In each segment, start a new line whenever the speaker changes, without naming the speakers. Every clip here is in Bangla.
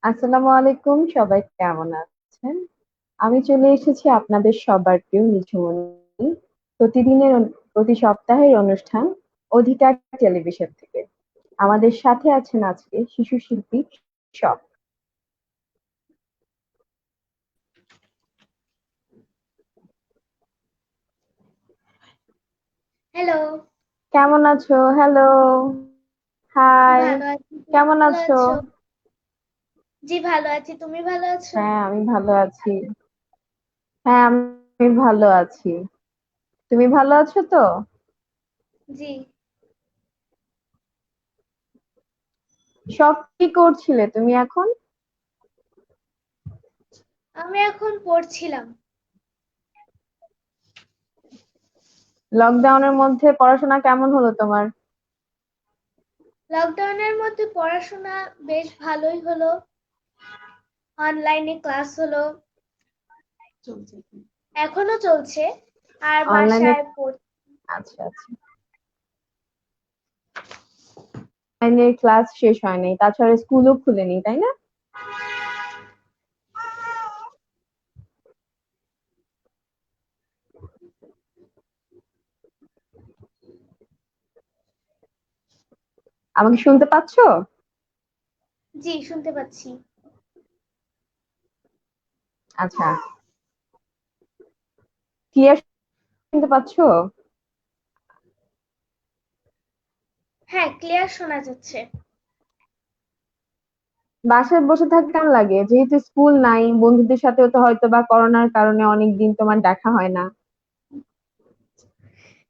আসসালামু আলাইকুম, সবাই কেমন আছেন? আমি চলে এসেছি আপনাদের সবার প্রিয় নিঝুমনি প্রতি সপ্তাহের অনুষ্ঠান অধিকার টেলিভিশন থেকে। আমাদের সাথে আছেন আজকে শিশু শিল্পী শখ।
হ্যালো,
কেমন আছো? Hello, hi.
ভালো আছি। তুমি
কেমন
ভালো
আছো?
আছো? জি, ভালো আছি। তুমি ভালো আছো?
হ্যাঁ, আমি ভালো আছি। হ্যাঁ, আমি ভালো আছি। তুমি ভালো আছো তো?
জি,
শখ, কি করছিলে তুমি এখন?
আমি এখন পড়ছিলাম।
লকডাউনের মধ্যে পড়াশোনা কেমন হলো তোমার?
লকডাউনের মধ্যে পড়াশোনা বেশ ভালোই হলো। অনলাইনে ক্লাস হলো, এখনো চলছে। আর
অনলাইনে?
বাসায় পড়
আচ্ছা, আচ্ছা। অনলাইনের ক্লাস শেষ হয়নি, তাছাড়া স্কুলও খুলেনি, তাই না? আমাকে শুনতে পাচ্ছো?
জি, শুনতে পাচ্ছি।
আচ্ছা, ক্লিয়ার শুনতে পাচ্ছো?
হ্যাঁ, ক্লিয়ার শোনা যাচ্ছে।
বাসায় বসে থাকতে কেমন লাগে? যেহেতু স্কুল নাই, বন্ধুদের সাথেও তো হয়তো বা করোনার কারণে অনেকদিন তোমার দেখা হয় না।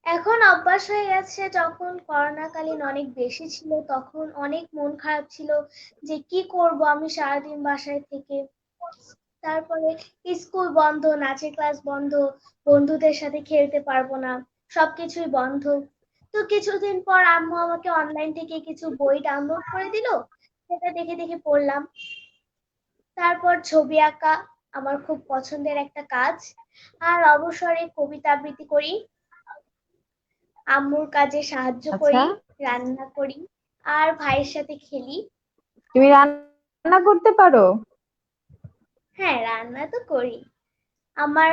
এখন অভ্যাস হয়ে গেছে। যখন করোনাকালীন অনেক বেশি ছিল তখন অনেক মন খারাপ ছিল যে কি করব আমি সারাদিন বাসায় থেকে। তারপরে স্কুল বন্ধ, নাচের ক্লাস বন্ধ, বন্ধুদের সাথে খেলতে পারবো না, সবকিছুই বন্ধ। তো কিছুদিন পর আম্মু আমাকে অনলাইন থেকে কিছু বই ডাউনলোড করে দিল, সেটা দেখে দেখে পড়লাম। তারপর ছবি আঁকা আমার খুব পছন্দের একটা কাজ। আর অবসরে কবিতা আবৃত্তি করি, আম্মুর কাজে সাহায্য
আচ্ছা,
করি, রান্না করি, আর ভাইয়ের সাথে খেলি।
তুমি রান্না করতে পারো?
হ্যাঁ, রান্না তো করি। আমার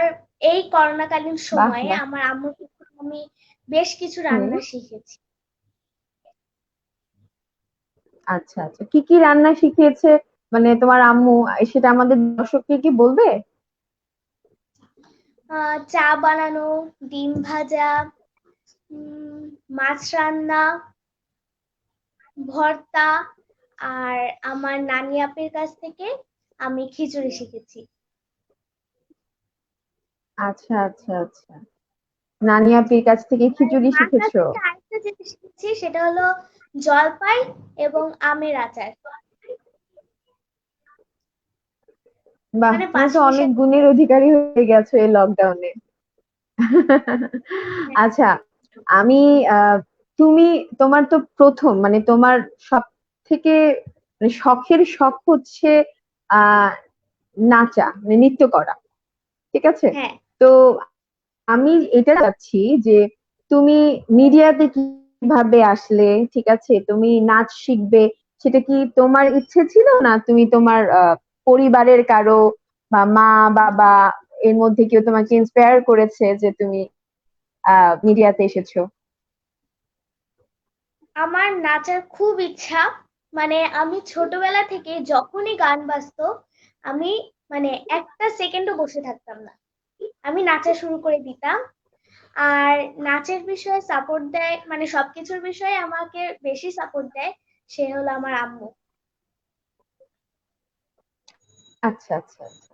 এই করোনাকালীন
বাহ,
সময়ে
বাহ।
আমার আম্মুর কাছে আমি বেশ কিছু
হুম।
রান্না শিখেছি।
আচ্ছা, আচ্ছা, কি কি রান্না শিখিয়েছে মানে তোমার আম্মু, সেটা আমাদের দর্শককে কি বলবে?
চা বানানো, ডিম ভাজা, উম, মাছ রান্না, ভর্তা, আর আমার নানি আপির কাছ থেকে আমি খিচুড়ি শিখেছি।
আচ্ছা, আচ্ছা, আচ্ছা। নানি আপির কাছ থেকে
আর
খিচুড়ি
মার কাছ
শিখেছো?
থেকে আরেকটা জিনিস শিখেছি, সেটা হলো জলপাই এবং আমের আচার,
বাহ,
মানে
তুমি তো অনেক
পাঁচমিশালি।
গুণের অধিকারী হয়ে গেছো এই লকডাউনে। আচ্ছা, আমি আহ তুমি, তোমার তো প্রথম মানে তোমার সব থেকে মানে শখের শখ হচ্ছে আহ নাচা, মানে নৃত্য করা, ঠিক আছে?
হ্যাঁ,
তো আমি এটা চাচ্ছি যে তুমি মিডিয়াতে কিভাবে আসলে, ঠিক আছে, তুমি নাচ শিখবে, সেটা কি তোমার ইচ্ছে ছিল, না তুমি তোমার পরিবারের কারো বা মা বাবা এর মধ্যে কেউ তোমাকে ইন্সপায়ার করেছে যে তুমি মিডিয়াতে এসেছো?
আমার নাচার খুব ইচ্ছা। মানে আমি ছোটবেলা থেকে যখনই গান বাজতো আমি মানে একটা সেকেন্ডও বসে থাকতাম না, আমি নাচা শুরু করে দিতাম। আর নাচের বিষয়ে সাপোর্ট দেয়, মানে সবকিছুর বিষয়ে আমাকে বেশি সাপোর্ট দেয়, সে হলো আমার আম্মু।
আচ্ছা, আচ্ছা, আচ্ছা।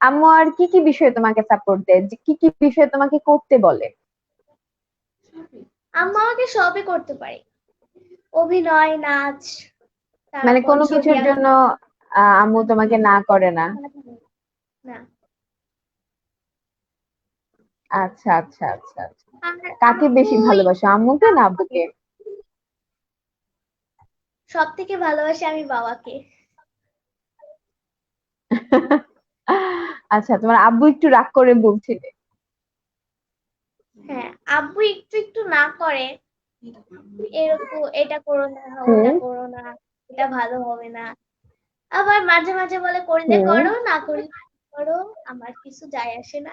আম্মু আর কি কি বিষয়ে তোমাকে সাপোর্ট দেয়, যে কি কি বিষয়ে তোমাকে করতে বলে?
আম্মু আমাকে সবই করতে পারে, অভিনয়, নাচ,
মানে
তারপর
কোনো
ছবি
কিছুর
আঁকা।
জন্য আম্মু তোমাকে না করে না?
না,
আচ্ছা, আচ্ছা, আচ্ছা, আচ্ছা।
আর
কাকে
আব্বু
বেশি ভালোবাসো, আম্মুকে না আব্বুকে?
সব থেকে ভালোবাসি আমি বাবাকে।
আচ্ছা, তোমার আব্বু একটু রাগ করে বলছিলে?
হ্যাঁ, আব্বু একটু একটু না করে, এরকম এটা করো না, ওটা
হুম।
করো না, এটা ভালো হবে না। আবার মাঝে মাঝে বলে করলে
হুম।
করো, না করলে করো, আমার কিছু যায় আসে না।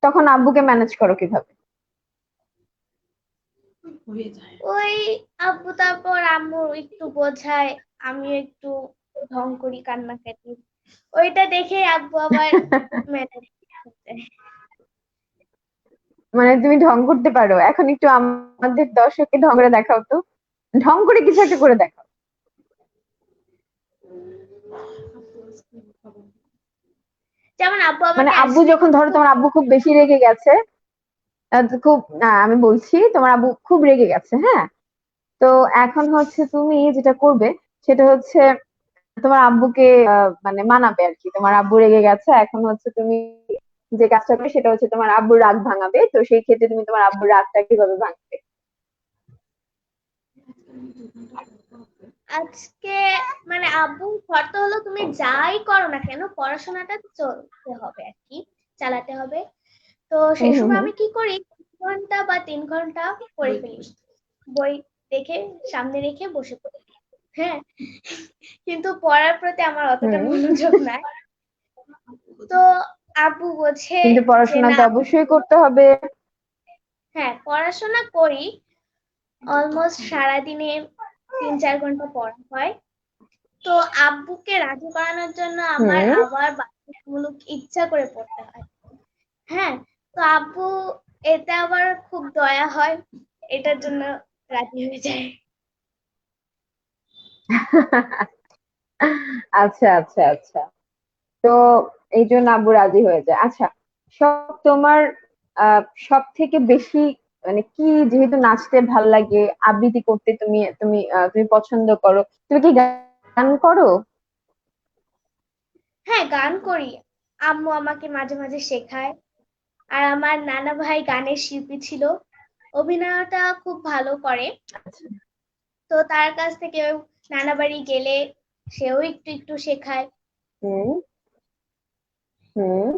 তখন আব্বুকে ম্যানেজ করো কিভাবে?
ওই আব্বু তারপর আম্মু একটু বোঝায়, আমি একটু ঢং করি কান্নাকাটি, ওইটা দেখে আব্বু আবার ম্যানেজ করতে।
মানে তুমি ঢং করতে পারো? এখন একটু আমাদের দর্শককে ঢং করে দেখাও তো, ঢং করে কিছু একটা করে দেখাও।
যেমন আব্বু
মানে
আমাকে
আব্বু
আসলে
যখন, ধরো
খুব
তোমার আব্বু খুব বেশি রেগে গেছে, খুব আমি বলছি তোমার আব্বু খুব রেগে গেছে, হ্যাঁ? তো এখন হচ্ছে তুমি যেটা করবে সেটা হচ্ছে তোমার আব্বুকে মানে মানাবে আর কি। তোমার আব্বু রেগে গেছে, এখন হচ্ছে তুমি যে কাজটা করবে সেটা হচ্ছে তোমার আব্বুর রাগ ভাঙাবে। তো সেই ক্ষেত্রে তুমি তোমার আব্বুর রাগটা কিভাবে ভাঙবে?
আজকে মানে আব্বুর শর্ত হলো তুমি যাই করো না কেন পড়াশোনাটা চলতে হবে আর কি, চালাতে হবে। তো
হুম
সেই
হুম
সময়
হুম
আমি কি করি, 2 ঘন্টা বা 3 ঘন্টা পড়ে ফেলি, বই দেখে সামনে রেখে বসে পড়ি। হ্যাঁ, কিন্তু পড়ার প্রতি আমার অতটা
হুম।
মনোযোগ নাই। তো আব্বু বোঝে
কিন্তু
যে
পড়াশোনা
না।
তো অবশ্যই করতে হবে।
হ্যাঁ, পড়াশোনা করি, অলমোস্ট সারাদিনে 3-4 ঘন্টা পড়া হয়। তো আব্বুকে রাজি করানোর জন্য আমার
হুম।
আবার বাধ্যতামূলক ইচ্ছা করে পড়তে হয়। হ্যাঁ, তো আব্বু এতে আবার খুব দয়া হয়, এটার জন্য রাজি হয়ে যায়।
আচ্ছা আচ্ছা আচ্ছা। তো এই জন্য আব্বু রাজি হয়ে যায়। আচ্ছা, তোমার সব থেকে বেশি মানে কি, যেহেতু নাচতে ভাল লাগে, আবৃত্তি করতে তুমি তুমি তুমি পছন্দ করো, তুমি কি গান করো?
হ্যাঁ, গান করি, আম্মু আমাকে মাঝে মাঝে শেখায়। আর আমার নানা ভাই গানের শিল্পী ছিল, অভিনয়টা খুব ভালো করে।
আচ্ছা।
তো তার কাছ থেকে নানা বাড়ি গেলে সেও একটু একটু শেখায়।
হুম হুম।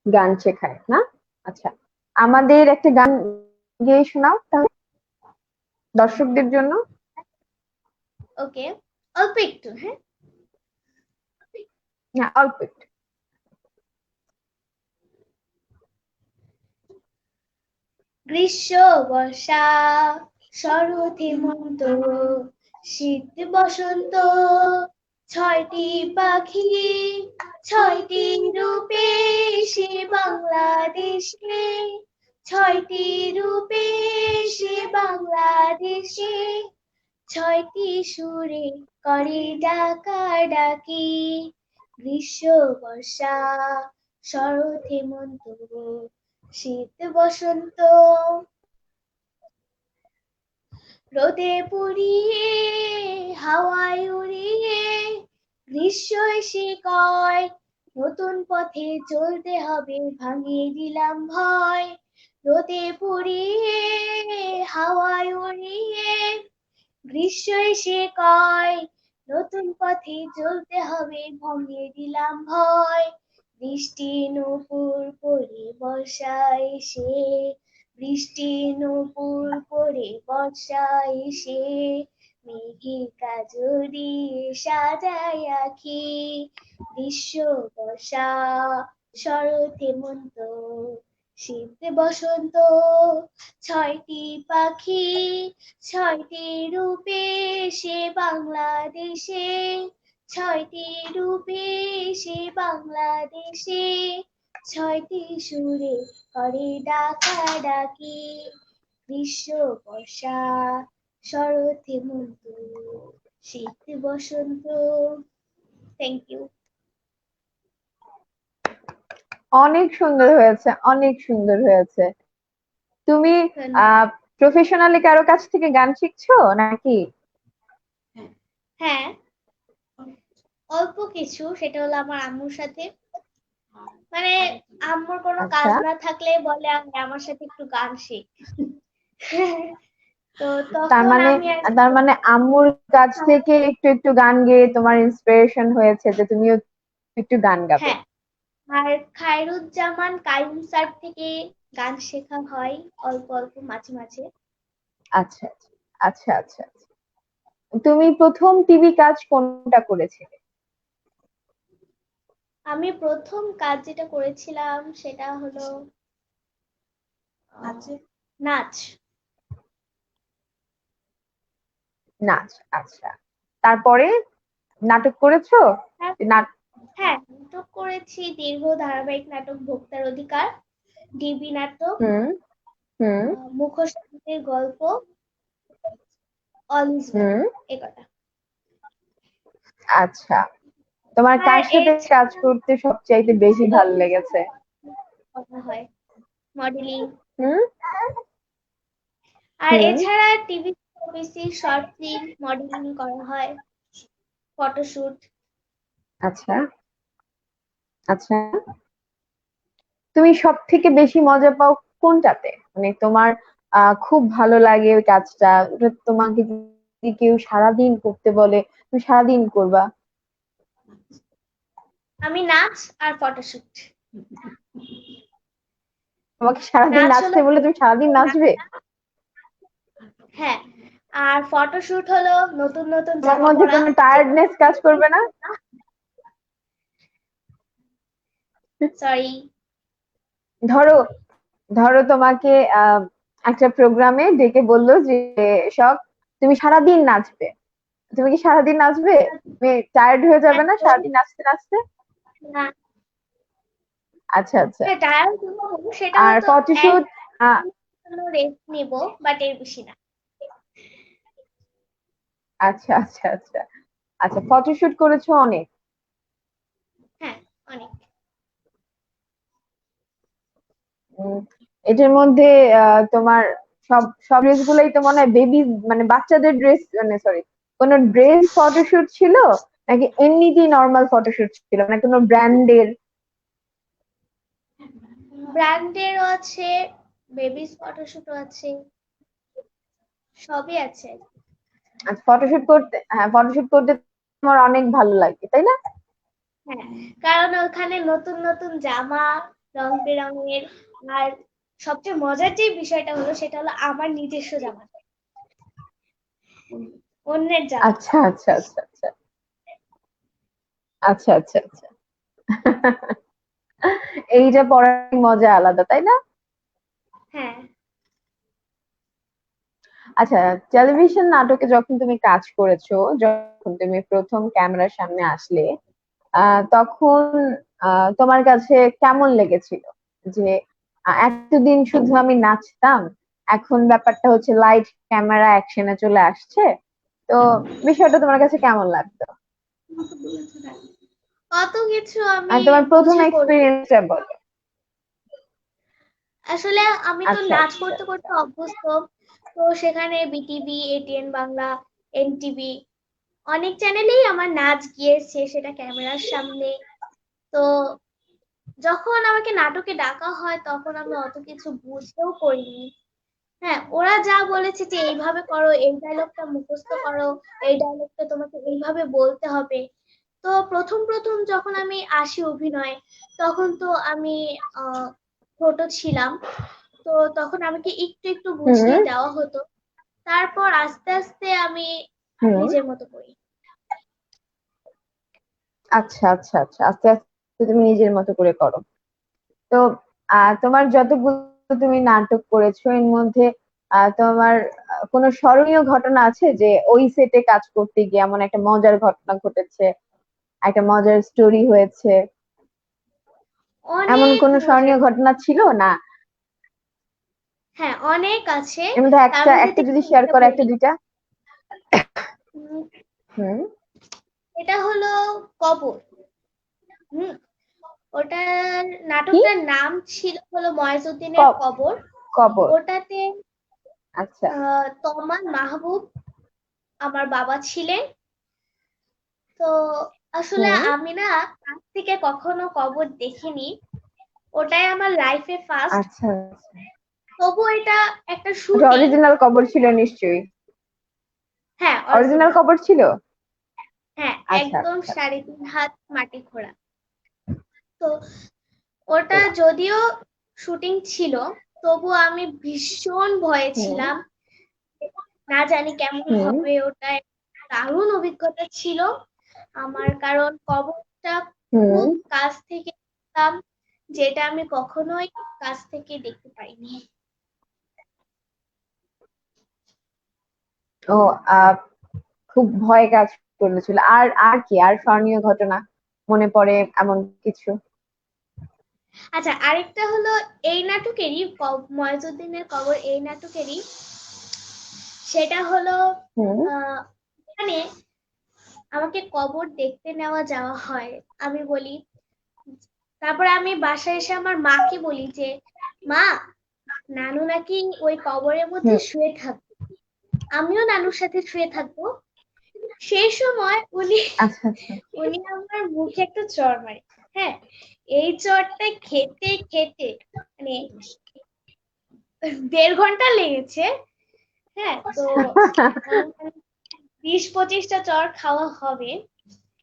গান শেখায় না? আচ্ছা, আমাদের একটা গান গেয়ে শোনাও তাহলে দর্শকদের জন্য।
ওকে, অল্প একটু, হ্যাঁ।
হ্যাঁ, অল্প একটু।
গ্রীষ্ম, বর্ষা, শরৎ, হেমন্ত, শীত, বসন্ত, 6টি পাখি, 6টি রূপে সে বাংলাদেশে, 6টি রূপে সে বাংলাদেশে, 6টি সুরে করে ডাকাডাকি। গ্রীষ্ম, বর্ষা, শরৎ, হেমন্ত, শীত, বসন্ত, রোদে পুড়িয়ে হাওয়ায় উড়িয়ে গ্রীষ্ম এসে কয় নতুন পথে চলতে হবে, ভাঙিয়ে দিলাম ভয়। রোদে পুড়িয়ে হাওয়ায় উড়িয়ে গ্রীষ্ম এসে কয় নতুন পথে চলতে হবে, ভাঙিয়ে দিলাম ভয়। বৃষ্টি নূপুর পড়ে বর্ষা এসে, বৃষ্টি নূপুর পড়ে বর্ষা এসে মেঘের কাজল দিয়ে সাজায় আঁখি। গ্রীষ্ম, বর্ষা, শরৎ, হেমন্ত, শীত, বসন্ত, 6টি পাখি, 6টি রূপে সে বাংলাদেশে, 6টি রূপে সে বাংলাদেশে, 6টি সুরে করে ডাকাডাকি। গ্রীষ্ম, বর্ষা, শরৎ, হেমন্ত, শীত, বসন্ত। Thank you.
অনেক সুন্দর হয়েছে, অনেক সুন্দর হয়েছে। তুমি
ধন্যবাদ।
আহ প্রফেশনালি কারো কাছ থেকে গান শিখছো নাকি?
হ্যাঁ, অল্প কিছু, সেটা হলো আমার আম্মুর সাথে। মানে আম্মুর কোনো কাজ
আচ্ছা।
না থাকলে বলে আমি আমার সাথে একটু গান শিখ। তো
তার
তখন
মানে
আমি আর কি
তার মানে
করি,
আম্মুর কাছ থেকে একটু একটু গান গেয়ে তোমার ইন্সপিরেশন হয়েছে যে তুমিও একটু গান গাবে।
হ্যাঁ, আর খায়রুজ্জামান কাইম স্যার থেকে গান শেখা হয় অল্প অল্প মাঝে মাঝে।
আচ্ছা আচ্ছা আচ্ছা আচ্ছা আচ্ছা। তুমি প্রথম টিভি কাজ কোনটা করেছিলে?
আমি প্রথম কাজ যেটা করেছিলাম সেটা হলো নাচ।
নাচ, আচ্ছা। তারপরে নাটক করেছো?
তারপর হ্যাঁ, নাটক করেছি, দীর্ঘ ধারাবাহিক নাটক ভোক্তার অধিকার, ডিবি নাটক,
হুম হুম
মুখোশের গল্প, অল ইজ ওয়েল,
হুম
এ কটা।
আচ্ছা, তোমার
আর
কার সাথে কাজ
এছাড়া
করতে সবচাইতে বেশি ভালো লেগেছে?
করা হয় মডেলিং।
হুম
আর
হুম
এছাড়া TV, OBC, short film, modelling করা হয়, ফটোশুট।
আচ্ছা আচ্ছা, তুমি সব থেকে বেশি মজা পাও কোনটাতে? মানে তোমার খুব ভালো লাগে ওই কাজটা, ওটা তোমাকে যদি কেউ সারাদিন করতে বলে তুমি সারাদিন করবা?
আমি নাচ আর ফটোশুট।
তোমাকে সারাদিন
নাচ হলো,
নাচতে বলে তুমি সারাদিন নাচবে?
হ্যাঁ, আর ফটোশুট হলো নতুন নতুন
তোমার
জামা
মধ্যে
পরা।
কোনো টায়ার্ডনেস কাজ করবে না?
সরি।
ধরো ধরো তোমাকে একটা প্রোগ্রামে ডেকে বললো যে সব তুমি সারাদিন নাচবে, তুমি কি সারাদিন নাচবে? তুমি টায়ার্ড হয়ে যাবে না সারাদিন নাচতে নাচতে?
না,
আচ্ছা আচ্ছা।
হ্যাঁ টায়ার্ড হবো, সেটা
আর
হয়তো এক
ফটোশুট?
রেস্ট নিব, বাট এর বেশি না।
আচ্ছা আচ্ছা আচ্ছা আচ্ছা, ফটোশুট করেছো অনেক।
হ্যাঁ, অনেক।
উম, এটার মধ্যে তোমার সব সব ড্রেস গুলাই তো মনে হয় বেবি, মানে বাচ্চাদের ড্রেস, মানে সরি, কোনো ড্রেস ফটোশুট ছিল নাকি এমনিতেই নর্মাল ফটোশুট ছিল, মানে কোনো ব্র্যান্ডের?
ব্র্যান্ডেরও আছে, বেবিস ফটোশুটও আছে, সবই আছে।
আচ্ছা, ফটোশুট করতে, হ্যাঁ ফটোশুট করতে তোমার অনেক ভালো লাগে তাই না?
হ্যাঁ, কারণ ওখানে নতুন নতুন জামা, রং বেরঙের। আর সবচেয়ে মজার যে বিষয়টা হলো সেটা হলো আমার নিজস্ব জামা, অন্যের জামা।
আচ্ছা আচ্ছা আচ্ছা আচ্ছা আচ্ছা আচ্ছা আচ্ছা। এইটা পড়ার মজা আলাদা তাই না?
হ্যাঁ।
আচ্ছা, টেলিভিশন নাটকে যখন তুমি কাজ করেছো, যখন তুমি প্রথম ক্যামেরার সামনে আসলে, তখন তোমার কাছে কেমন লেগেছিল যে এতদিন শুধু আমি নাচতাম, এখন ব্যাপারটা হচ্ছে লাইট ক্যামেরা অ্যাকশনে চলে আসছে, তো বিষয়টা তোমার কাছে কেমন লাগতো?
কত কিছু আমি
আর তোমার প্রথম
বুঝে করি।
এক্সপিরিয়েন্সটা বলো।
আসলে আমি তো
আচ্ছা
নাচ
আচ্ছা
করতে করতে
আচ্ছা
অভ্যস্ত। তো সেখানে বিটিভি, এটিএন বাংলা, এনটিভি, অনেক চ্যানেলেই আমার নাচ গিয়েছে, সেটা ক্যামেরার সামনে। তো যখন আমাকে নাটকে ডাকা হয় তখন আমি অত কিছু বুঝতেও করিনি। হ্যাঁ, ওরা যা বলেছে যে এইভাবে করো, এই ডায়লগটা মুখস্থ করো, এই ডায়লগটা তোমাকে এইভাবে বলতে হবে। তো প্রথম প্রথম যখন আমি আসি অভিনয়, তখন তো আমি আহ ছোট ছিলাম। তো তখন আমাকে একটু একটু বুঝিয়ে
হুম
দেওয়া হতো। তারপর আস্তে আস্তে আমি
হুম
নিজের মতো করি।
আচ্ছা আচ্ছা আচ্ছা, আস্তে আস্তে তুমি নিজের মতো করে করো। তো তোমার যতগুলো তুমি নাটক করেছো এর মধ্যে তোমার কোনো স্মরণীয় ঘটনা আছে যে ওই সেটে কাজ করতে গিয়ে এমন একটা মজার ঘটনা ঘটেছে, একটা মজার স্টোরি হয়েছে, এমন
অনেক
কোনো
মজার
স্মরণীয় ঘটনা ছিল না?
হ্যাঁ, অনেক আছে।
এর মধ্যে
তার
একটা
মধ্যে
একটা
থেকে
যদি শেয়ার
একটা
করো, একটা
বলি।
দুইটা।
উম,
হুম।
এটা হলো কবর। হুম, ওটার
কি?
নাটকটার নাম ছিল হলো ময়জউদ্দিনের
ক-
কবর।
কবর?
ওটাতে
আচ্ছা।
তমান মাহবুব আমার বাবা ছিলেন। তো আসলে
হুম।
আমি না কাছ থেকে কখনো কবর দেখিনি, ওটাই আমার লাইফে ফার্স্ট।
আচ্ছা,
তবু এটা একটা
ওটা
শুটিং।
অরিজিনাল কবর ছিল নিশ্চয়ই?
হ্যাঁ,
অরিজিনাল
অরিজিনাল।
কবর ছিল?
হ্যাঁ,
আচ্ছা
একদম
আচ্ছা।
3.5 হাত মাটি খোঁড়া। তো ওটা যদিও শুটিং ছিল, তবু আমি ভীষণ ভয়ে
হুম
ছিলাম। না জানি কেমন
হুম
হবে ওটা। দারুণ অভিজ্ঞতা ছিল আমার, কারণ কবরটা
হুম।
খুব কাছ থেকে দেখতাম, যেটা আমি কখনোই কাছ থেকে দেখতে পাইনি।
ও, খুব ভয় কাজ করেছিল। আর আর কি, আর স্মরণীয় ঘটনা মনে পড়ে এমন কিছু?
আচ্ছা, আরেকটা হলো এই নাটকেরই, ময়জুদ্দিনের কবর এই নাটকেরই, সেটা হলো
হুম।
এখানে আমাকে কবর দেখতে নেওয়া যাওয়া হয়। আমি বলি, তারপরে আমি বাসায় এসে আমার মাকে বলি যে, মা, নানু নাকি ওই কবরের মধ্যে
হুম।
শুয়ে থাকবে, আমিও নানুর সাথে শুয়ে থাকবো। সেই সময় উনি
আচ্ছা আচ্ছা।
উনি আমার মুখে একটা চড় মারে। হ্যাঁ, এই চড়টা খেতে খেতে মানে 1.5 ঘন্টা লেগেছে। হ্যাঁ, তো 20-25টা চড় খাওয়া হবে।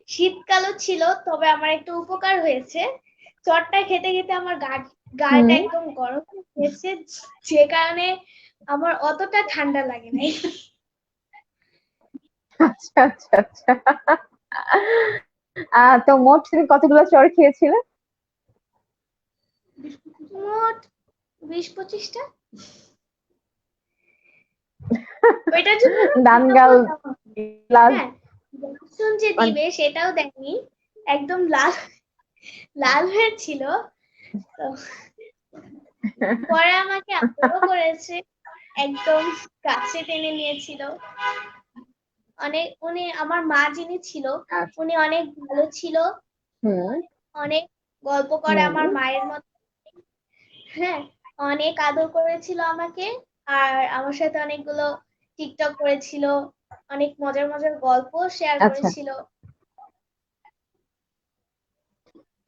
শীতকালও ছিল, তবে আমার একটু উপকার হয়েছে। চড়টা খেতে খেতে আমার গাটা
হুম।
একদম গরম হয়ে গেছে, যে কারণে আমার অতটা ঠান্ডা লাগে নাই।
আচ্ছা আচ্ছা আচ্ছা। তো মোট তুমি কতগুলো চড় খেয়েছিলে?
মোট 20-25টা। ওইটার জন্য আমার
দানগাল
ফলাফল দেওয়া হবে।
লাল
হ্যাঁ, দর্শন যে
মানে।
দিবে সেটাও দেয়নি, একদম লাল লাল হয়ে ছিল। তো পরে আমাকে আদরও করেছে, একদম কাছে টেনে নিয়েছিল। উনি আমার মা যিনি ছিল,
আচ্ছা।
উনি অনেক ভালো ছিল,
হুম।
অনেক গল্প করে আমার
হুম।
মায়ের মতো। হ্যাঁ, অনেক আদর করেছিল আমাকে, আর আমার সাথে অনেকগুলো টিকটক করেছিল, অনেক মজার মজার গল্প শেয়ার
আচ্ছা,
করেছিল।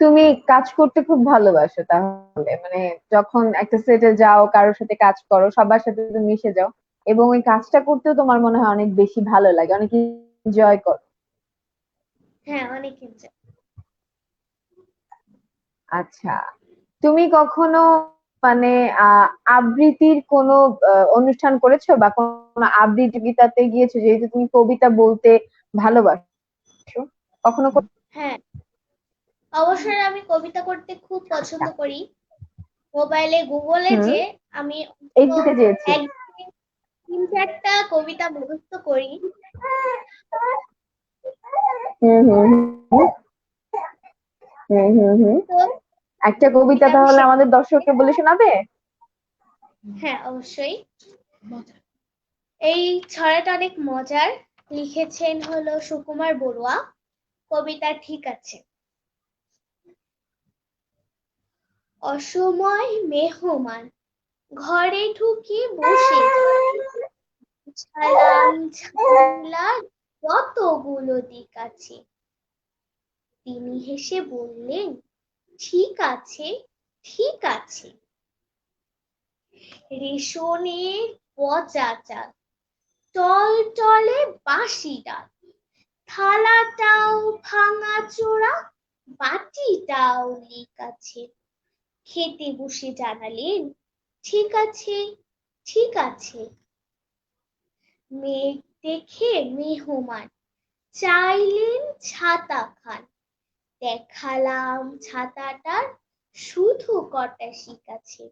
তুমি কাজ করতে খুব ভালোবাসো তাহলে, মানে যখন একটা সেটে যাও, কারোর সাথে কাজ করো, সবার সাথে তুমি মিশে যাও, এবং ওই কাজটা করতেও তোমার মনে হয় অনেক বেশি ভালো লাগে, অনেক এনজয় করো।
হ্যাঁ, অনেক এনজয়।
আচ্ছা, তুমি কখনো মানে আবৃত্তির কোনো অনুষ্ঠান করেছো, বা কোনো আবৃত্তিগীতাতে গিয়েছো, যেহেতু তুমি কবিতা বলতে ভালোবাসো, কখনো
হ্যাঁ, অবসরে আমি কবিতা করতে খুব
আচ্ছা।
পছন্দ করি। মোবাইলে গুগলে
হুম।
যে আমি
এই
অন্তত
দিতে চেয়েছি।
একদিনে 3-4টা কবিতা মুখস্থ করি।
হুম হুম হুম হুম হুম হুম।
তো
একটা কবিতা
এটা আমি
তাহলে আমাদের দর্শককে বলে শোনাবে?
হ্যাঁ, অবশ্যই। এই ছড়াটা অনেক মজার, লিখেছেন হলো সুকুমার বড়ুয়া। কবিতা ঠিক আছে। অসময় মেহমান ঘরে ঢুকে বসে যায়, ছালাম ঝামেলার যতগুলো দিক আছে। তিনি হেসে বললেন, ঠিক আছে, ঠিক আছে। রেশনের পচা চাল, টল টলে বাসি ডাল, থালাটাও ভাঙা চোরা, বাটিটাও লিক আছে। খেতে বসে জানালেন, ঠিক আছে, ঠিক আছে। মেঘ দেখে মেহমান চাইলেন ছাতা খান, দেখালাম ছাতাটার শুধু কটা শিক আছে।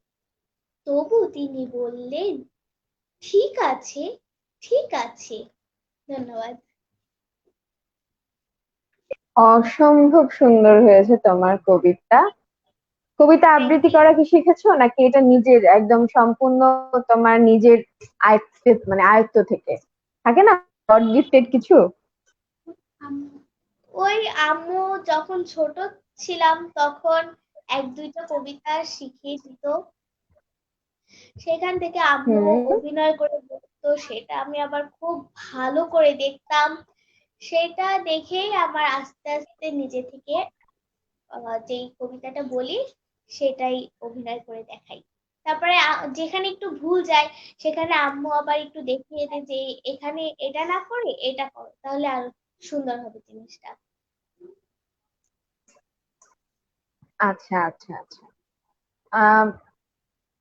তবু তিনি বললেন, ঠিক আছে, ঠিক আছে। ধন্যবাদ।
অসম্ভব সুন্দর হয়েছে তোমার কবিতা। কবিতা
থ্যাংক
আবৃত্তি
ইউ।
করা কি শিখেছো, নাকি এটা নিজের একদম সম্পূর্ণ তোমার নিজের আয়ত্ত, মানে আয়ত্ত থেকে থাকে না, গড গিফটেড কিছু?
ওই আম্মু যখন ছোট ছিলাম তখন 1-2টা কবিতা শিখিয়ে দিত, সেখান থেকে আম্মু
হুম।
অভিনয় করে বলতো, সেটা আমি আবার খুব ভালো করে দেখতাম। সেটা দেখেই আমার আস্তে আস্তে নিজে থেকে যেই কবিতাটা বলি সেটাই অভিনয় করে দেখাই। তারপরে যেখানে একটু ভুল যায় সেখানে আম্মু আবার একটু দেখিয়ে দেয় যে এখানে এটা না করে এটা করো, তাহলে আরো সুন্দর হবে জিনিসটা।
আচ্ছা আচ্ছা আচ্ছা। আহ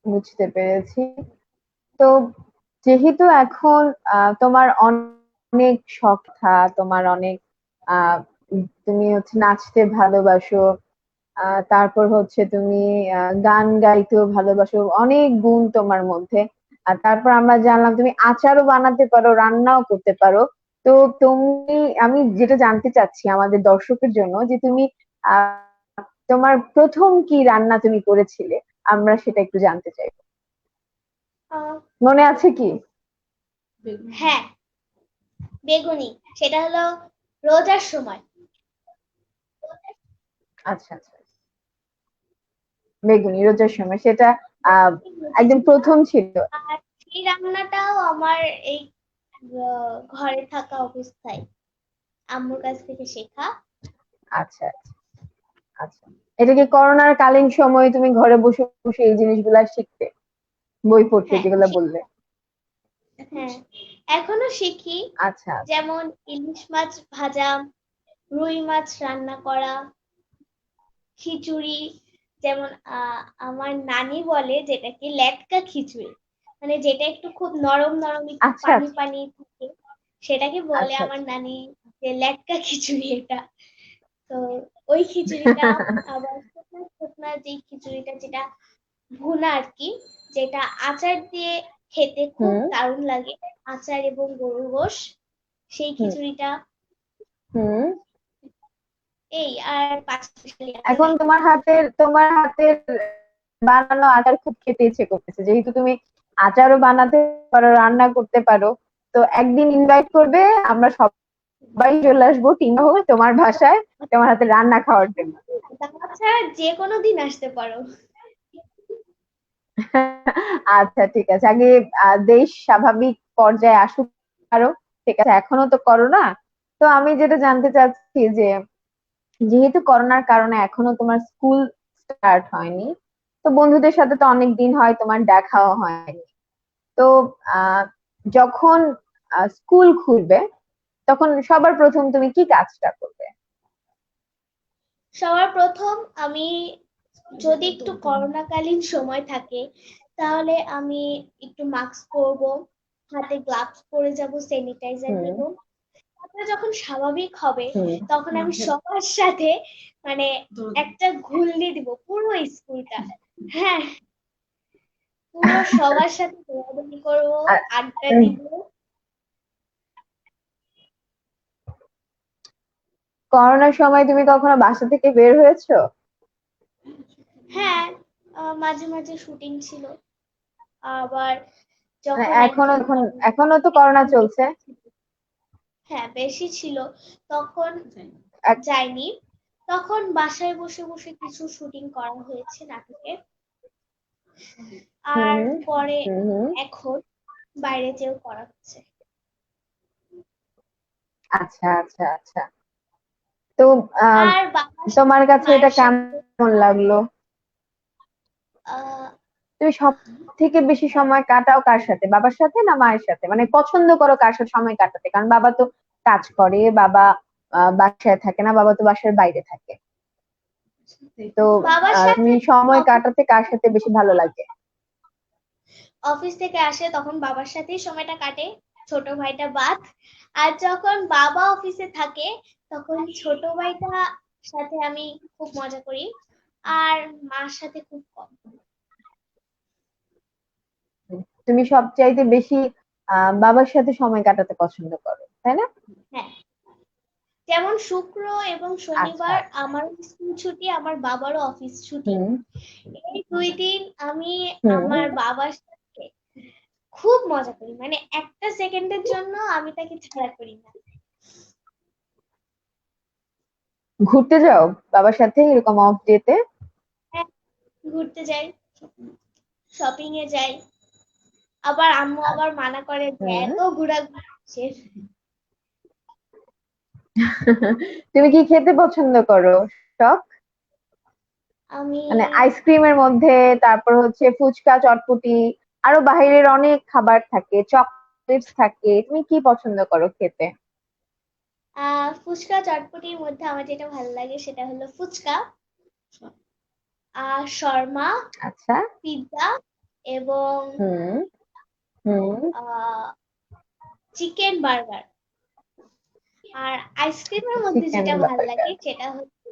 বুঝতে পেরেছি। তো যেহেতু এখন তোমার অনেক শখ তোমার অনেক তুমি হচ্ছে নাচতে ভালোবাসো, তারপর হচ্ছে তুমি গান গাইতেও ভালোবাসো, অনেক গুণ তোমার মধ্যে। আর তারপর আমরা জানলাম তুমি আচারও বানাতে পারো, রান্নাও করতে পারো। তো তুমি, আমি যেটা জানতে চাচ্ছি আমাদের দর্শকের জন্য, যে তুমি তোমার প্রথম কি রান্না তুমি করেছিলে, আমরা সেটা একটু জানতে চাই।
আহ,
মনে আছে কি?
হ্যাঁ, বেগুনি। সেটা হলো রোজার সময়।
আচ্ছা আচ্ছা, বেগুনি রোজার সময়, সেটা আহ একদম প্রথম ছিল।
আর সেই রান্নাটাও আমার এই ঘরে থাকা অবস্থায় আম্মুর কাছ থেকে শেখা।
আচ্ছা আচ্ছা আচ্ছা, এটা কি করোনার কালীন সময়ে তুমি ঘরে বসে বসে এই জিনিসগুলা শিখতে, বই পড়তে
হ্যাঁ,
যেগুলো বললে?
হ্যাঁ, এখনো শিখি।
আচ্ছা আচ্ছা।
যেমন ইলিশ মাছ ভাজা, রুই মাছ রান্না করা, খিচুড়ি। যেমন আমার নানি বলে যেটাকে লেটকা খিচুড়ি, মানে যেটা একটু খুব নরম নরম, একটু
আচ্ছা
পানি
আচ্ছা
পানি থাকে, সেটাকে বলে
আচ্ছা
আমার নানি যে লেটকা খিচুড়ি এটা। তো ওই খিচুড়িটা, আবার শুকনা শুকনা যে খিচুড়িটা, যেটা ভুনা আর কি, যেটা আচার দিয়ে খেতে খুব
হুম
দারুণ লাগে, আচার এবং গরুর গোশ, সেই
হুম
খিচুড়িটা।
হুম।
এই আর পাঁচমিশালি
এখন
আছে।
তোমার হাতের বানানো আচার খুব খেতে ইচ্ছে করতেছে, যেহেতু তুমি আচারও বানাতে পারো, রান্না করতে পারো। তো একদিন ইনভাইট করবে, আমরা সবাই চলে আসবো, টিম হবে তোমার বাসায়, তোমার হাতে রান্না খাওয়ার জন্য।
আচ্ছা, যে কোনো দিন আসতে পারো।
আচ্ছা ঠিক আছে, আগে দেশ স্বাভাবিক পর্যায়ে আসুক আরো। ঠিক আছে, এখনো তো করোনা। তো আমি যেটা জানতে চাচ্ছি যে, যেহেতু করোনার কারণে এখনো তোমার স্কুল স্টার্ট হয়নি, তো বন্ধুদের সাথে তো অনেক দিন হয় তোমার দেখাও হয়নি। তো আহ যখন স্কুল খুলবে, তখন সবার প্রথম তুমি কি কাজটা করবে?
সবার প্রথম আমি, যদি একটু করোনাকালীন সময় থাকে, তাহলে আমি একটু মাস্ক পরবো, হাতে গ্লাভস পরে যাব, স্যানিটাইজার
হুম
নিব। তারপরে যখন স্বাভাবিক হবে,
হুম।
তখন আমি সবার সাথে, মানে একটা ঘুরলি দিব পুরো স্কুলটা। হ্যাঁ, পুরো সবার সাথে দৌড়াদৌড়ি করবো,
আর
আড্ডা
উম,
দিব।
করোনার সময় তুমি কখনো বাসা থেকে বের হয়েছো?
হ্যাঁ, মাঝে মাঝে শুটিং ছিল। আবার
মানে
যখন
এখনো
একদম
এখন এখনো তো করোনা চলছে।
হ্যাঁ বেশি ছিল, তখন
এক-
যাইনি। তখন বাসায় বসে বসে কিছু শুটিং করা হয়েছে নাটকের।
হুম
আর
হুম
পরে
হুম হুম।
এখন বাইরে যেও করা হচ্ছে।
আচ্ছা আচ্ছা আচ্ছা। তো আহ
আর বাবার
তোমার
সাথে
কাছে এটা
মায়ের সাথে
কেমন লাগলো?
আহ
তুমি সব থেকে বেশি সময় কাটাও কার সাথে, বাবার সাথে না মায়ের সাথে? মানে পছন্দ করো কার সাথে সময় কাটাতে? কারণ বাবা তো কাজ করে, বাবা বাসায় থাকে না, বাবা তো বাসার বাইরে থাকে। তো
বাবার
তুমি
সাথে
সময়
অফিস
কাটাতে কার সাথে বেশি ভালো লাগে?
অফিস থেকে আসে তখন বাবার সাথেই সময়টা কাটে, ছোট ভাইটা বাদ। আর যখন বাবা অফিসে থাকে, তখন ছোট ভাইটা সাথে আমি খুব মজা করি, আর মার সাথে খুব কম।
তুমি সবচাইতে বেশি বাবার সাথে সময় কাটাতে পছন্দ করো, তাই না?
হ্যাঁ, যেমন শুক্র এবং
আচ্ছা
শনিবার
আচ্ছা।
আমার স্কুল ছুটি, আমার বাবারও অফিস ছুটি।
হুম
এই 2 দিন আমি
হুম।
আমার বাবার সাথে খুব মজা করি, মানে একটা সেকেন্ডের জন্য আমি তাকে ছাড়া করি না।
ঘুরতে যাও বাবার সাথে এরকম অফ ডেতে?
হ্যাঁ, ঘুরতে যাই, শপিং এ যাই। আবার আম্মু আবার মানা করে যে
হুম।
এত ঘোরাঘুরি কিসের?
তুমি কি খেতে পছন্দ করো? টক,
আমি
মানে আইসক্রিমের মধ্যে, তারপর হচ্ছে ফুচকা, চটপটি, আরো বাইরের অনেক খাবার থাকে, চকলেটস থাকে, তুমি কি পছন্দ করো খেতে?
ফুচকা চটপটির মধ্যে আমার যেটা ভালো লাগে সেটা হলো ফুচকা, শর্মা,
আচ্ছা।
পিৎজা, এবং
হুম হুম।
Chicken burger. আর আইসক্রিমের মধ্যে
চিকেন
যেটা ভাল লাগে
বার্গার।
সেটা হচ্ছে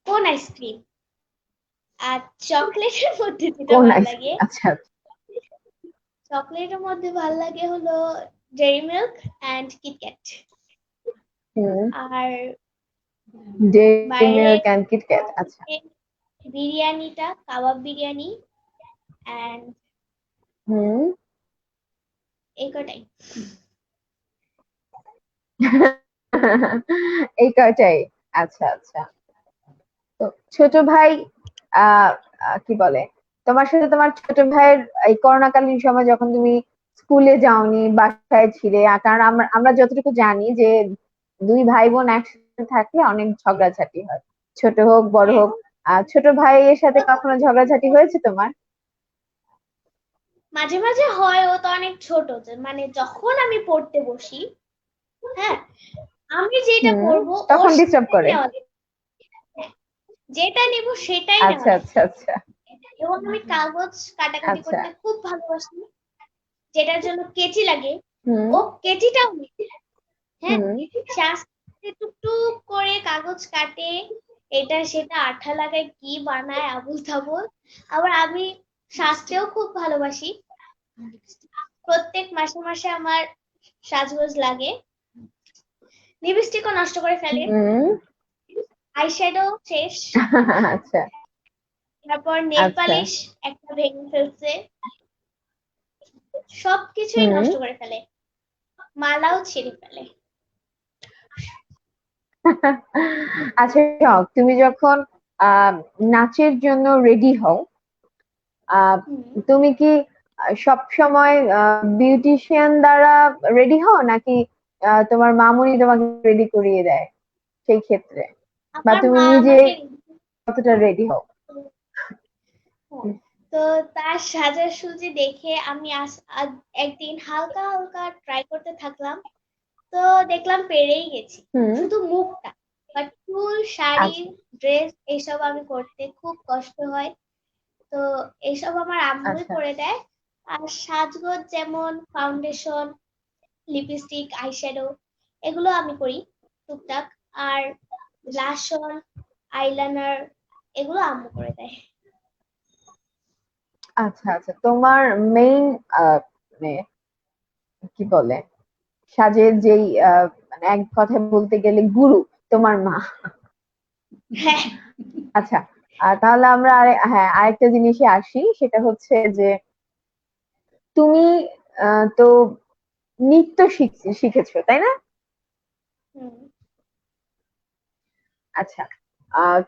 কোন আইসক্রিম। আর চকলেটের মধ্যে যেটা
কোন
ভাল লাগে,
আইসক্রিম? আচ্ছা
চকলেটের মধ্যে ভাল লাগে হলো ডেইরি মিল্ক এন্ড কিটক্যাট।
হুম,
আর
ডেইরি
বাইরে
মিল্ক এন্ড কিটক্যাট। আচ্ছা
বিরিয়ানিটা কাবাব বিরিয়ানি এন্ড
হুম।
এই কটাই।
এই কয়টাই। আচ্ছা আচ্ছা। তো ছোট ভাই আহ কি বলে, তোমার সাথে তোমার ছোট ভাইয়ের এই করোনাকালীন সময় যখন তুমি স্কুলে যাওনি, বাসায় ছিলে, কারণ আমরা আমরা যতটুকু জানি যে দুই ভাই বোন একসাথে থাকলে অনেক ঝগড়াঝাটি হয়, ছোট হোক বড়
হ্যাঁ,
হোক। ছোট ভাইয়ের সাথে কখনো ঝগড়াঝাটি হয়েছে তোমার?
মাঝে মাঝে হয়, ও তো অনেক ছোট, মানে যখন আমি পড়তে বসি, হ্যাঁ, আমি যেটা
হুম,
পড়বো ওর
তখন ডিস্টার্ব
সেটাই
করে।
নেওয়া লাগবে। হ্যাঁ, যেটা নিব সেটাই নেওয়া
আচ্ছা
লাগবে।
আচ্ছা আচ্ছা
এবং আমি কাগজ কাটাকাটি
আচ্ছা।
করতে খুব ভালোবাসি, যেটার জন্য কেচি লাগে,
হুম
ও কেচিটাও নেয়। হ্যাঁ,
হুম
সে আস্তে আস্তে টুকটুক করে কাগজ কাটে, এটা সেটা আঠা লাগায় কি বানায় আবুল তাবুল। আবার আমি সাজতেও খুব ভালোবাসি, প্রত্যেক মাসে মাসে আমার সাজগোজ লাগে, লিপস্টিকও নষ্ট করে ফেলে,
হুম।
আইশ্যাডো শেষ,
আচ্ছা
তারপর নেল
আচ্ছা।
পালিশ একটা ভেঙে ফেলছে, সবকিছুই
হুম।
নষ্ট করে ফেলে, মালাও ছিঁড়ে ফেলে।
আচ্ছা শোনো, তুমি যখন আহ নাচের জন্য রেডি হও, আহ
হুম।
তুমি কি সব সময় বিউটিশিয়ান দ্বারা রেডি হও, নাকি তোমার মামুনি তোমাকে রেডি করিয়ে দেয় সেই ক্ষেত্রে, বা
আমার
তুমি
মা
নিজে
আমাকে,
কতটা রেডি হও?
তো তার সাজাসুজি দেখে আমি একদিন হালকা হালকা ট্রাই করতে থাকলাম, তো দেখলাম পেরেই গেছি,
হুম।
শুধু মুখটা, বাট চুল শাড়ি
আচ্ছা
ড্রেস এসব আমি করতে খুব কষ্ট হয়। তো এসব আমার আম্মুই
আচ্ছা
করে দেয়। আর সাজগোজ যেমন ফাউন্ডেশন, লিপস্টিক, আইশ্যাডো এগুলো আমি করি টুকটাক। আর ব্লাশ অন, আইলাইনার এগুলো আম্মু করে দেয়।
আচ্ছা আচ্ছা। তোমার মেইন মানে কি বলে, সাজের যেই মানে এক কথায় বলতে গেলে গুরু তোমার মা।
হ্যাঁ।
আচ্ছা, তাহলে আমরা হ্যাঁ আরেকটা জিনিসে আসি, সেটা হচ্ছে যে তুমি তো নৃত্য শিখেছো তাই না?
হুম।
আচ্ছা,